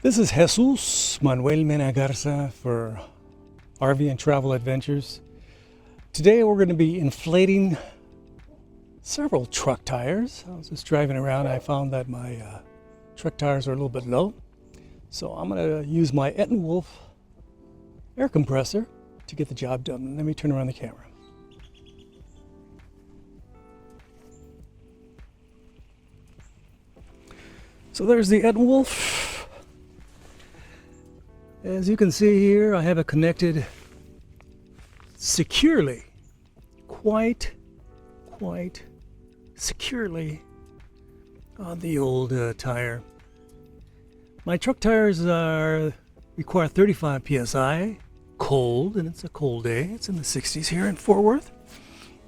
This is Jesus Manuel Mena Garza for RV and Travel Adventures. Today we're going to be inflating several truck tires. I was just driving around. I found that my truck tires are a little bit low. So I'm going to use my ETENWOLF air compressor to get the job done. Let me turn around the camera. So there's the ETENWOLF. As you can see here, I have it connected securely, quite securely on the old tire. My truck tires require 35 psi, cold, and it's a cold day. It's in the 60s here in Fort Worth.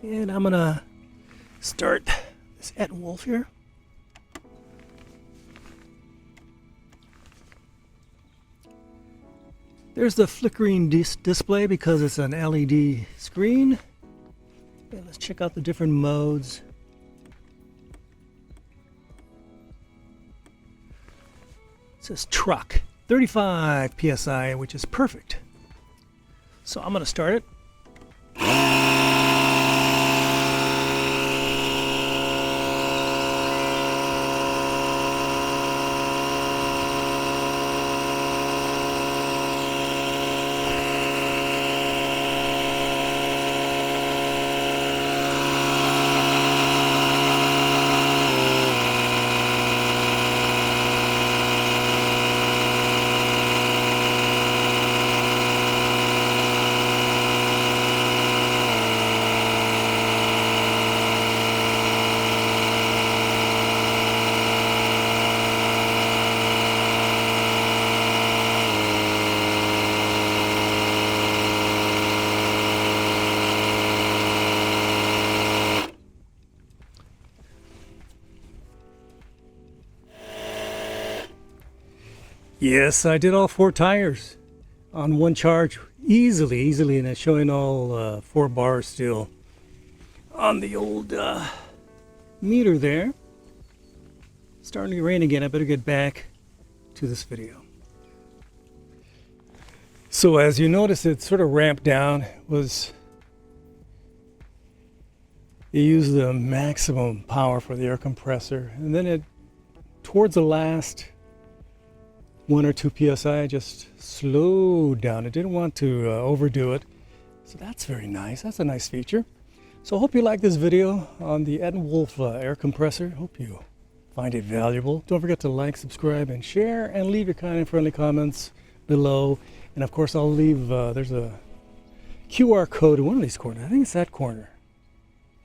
And I'm gonna start this ETENWOLF here. There's the flickering display because it's an LED screen. And let's check out the different modes. It says truck, 35 psi, which is perfect. So I'm going to start it. Yes, I did all 4 tires on one charge easily, and it's showing all 4 bars still on the old meter there. Starting to rain again. I better get back to this video. So as you notice, it sort of ramped down. You use the maximum power for the air compressor, and then towards the last 1 or 2 psi, just slowed down. It didn't want to overdo it. So that's very nice. That's a nice feature. So I hope you like this video on the ETENWOLF air compressor. Hope you find it valuable. Don't forget to like, subscribe, and share, and leave your kind and friendly comments below. And of course, I'll leave, there's a QR code in one of these corners. I think it's that corner.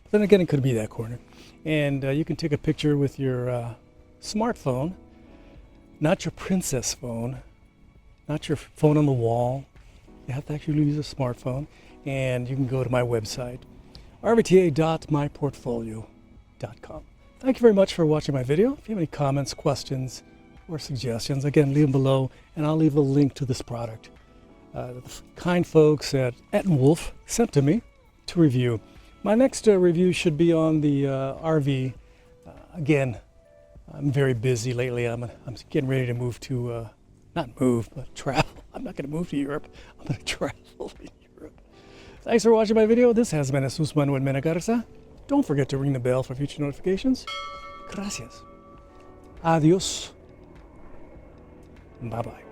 But then again, it could be that corner. And you can take a picture with your smartphone. Not your princess phone, not your phone on the wall. You have to actually use a smartphone. And you can go to my website, rvta.myportfolio.com. Thank you very much for watching my video. If you have any comments, questions, or suggestions, again, leave them below, and I'll leave a link to this product. The kind folks at ETENWOLF sent to me to review. My next review should be on the RV. Again, I'm very busy lately. I'm getting ready to move to, not move, but travel. I'm not going to move to Europe. I'm going to travel to Europe. Thanks for watching my video. This has been Jesus Manuel Mena Garza. Don't forget to ring the bell for future notifications. Gracias. Adios. Bye-bye.